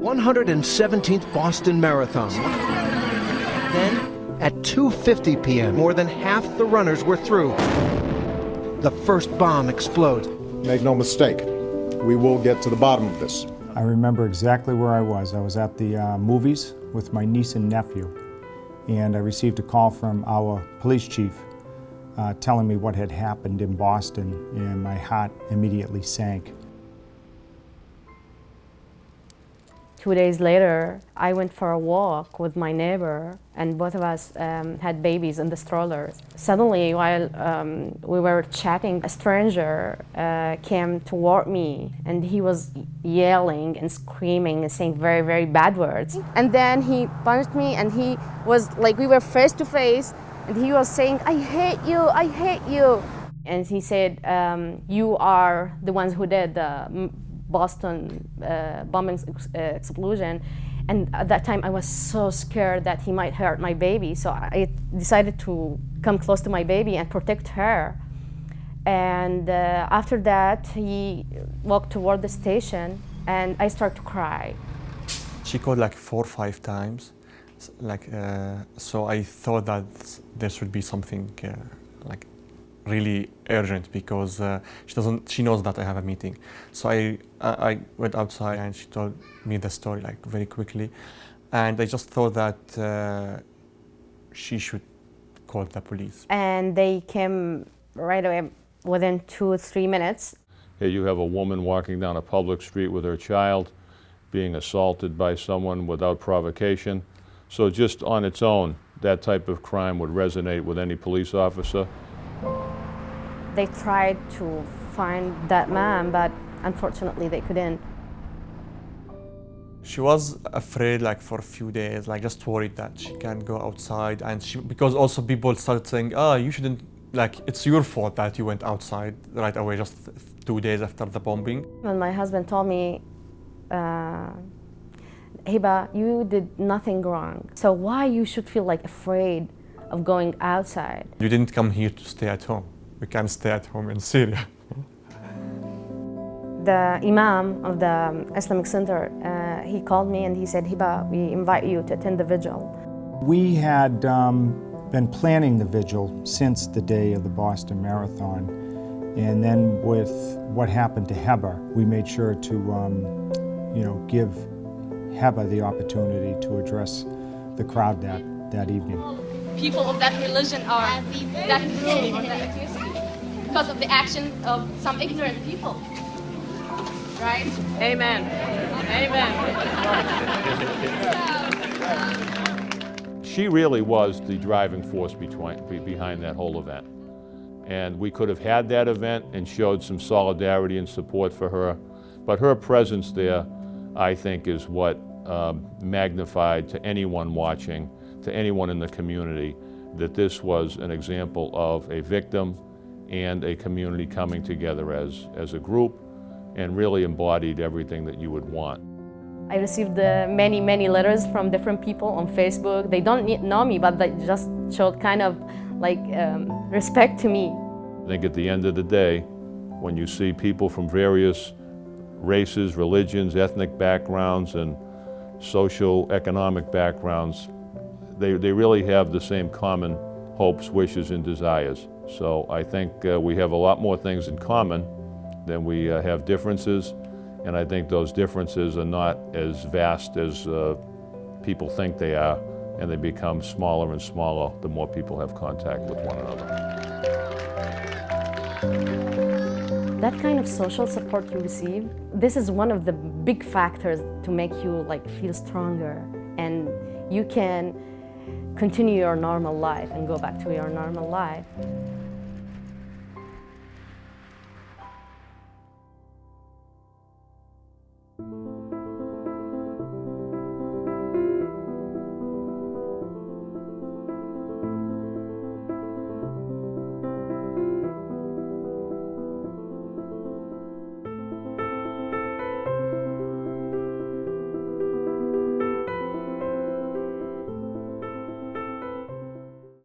117th Boston Marathon. Then, at 2:50 p.m., more than half the runners were through. The first bomb explodes. Make no mistake, we will get to the bottom of this. I remember exactly where I was. I was at the movies with my niece and nephew, and I received a call from our police chief telling me what had happened in Boston, and my heart immediately sank. 2 days later, I went for a walk with my neighbor, and both of us had babies in the strollers. Suddenly, while we were chatting, a stranger came toward me, and he was yelling and screaming and saying very, very bad words. And then he punched me, and he was like, we were face to face, and he was saying, "I hate you, I hate you." And he said, "You are the ones who did the Boston bombing explosion." And at that time I was so scared that he might hurt my baby, so I decided to come close to my baby and protect her. And after that he walked toward the station and I started to cry. She called like 4 or 5 times, so I thought that there should be something like really urgent, because she knows that I have a meeting. So I went outside and she told me the story like very quickly, and I just thought that she should call the police. And they came right away within 2 or 3 minutes. Here you have a woman walking down a public street with her child being assaulted by someone without provocation. So just on its own, that type of crime would resonate with any police officer. They tried to find that man, but unfortunately they couldn't. She was afraid like for a few days, like just worried that she can't go outside, and because also people started saying, "Oh, you shouldn't, like it's your fault that you went outside right away just 2 days after the bombing." When my husband told me, "Hiba, you did nothing wrong, so why you should feel like afraid of going outside? You didn't come here to stay at home. We can't stay at home in Syria." The Imam of the Islamic Center, he called me and he said, "Hiba, we invite you to attend the vigil." We had been planning the vigil since the day of the Boston Marathon, and then with what happened to Heba, we made sure to give Heba the opportunity to address the crowd that evening. People of that religion are that cruel or that accusing because of the action of some ignorant people. Right? Amen. Amen. She really was the driving force behind that whole event. And we could have had that event and showed some solidarity and support for her, but her presence there, I think, is what magnified to anyone watching, to anyone in the community, that this was an example of a victim and a community coming together as a group, and really embodied everything that you would want. I received many, many letters from different people on Facebook. They don't know me, but they just showed kind of like respect to me. I think at the end of the day, when you see people from various races, religions, ethnic backgrounds, and social, economic backgrounds, they really have the same common hopes, wishes, and desires. So I think we have a lot more things in common than we have differences, and I think those differences are not as vast as people think they are, and they become smaller and smaller the more people have contact with one another. That kind of social support you receive, this is one of the big factors to make you like feel stronger, and you can continue your normal life and go back to your normal life.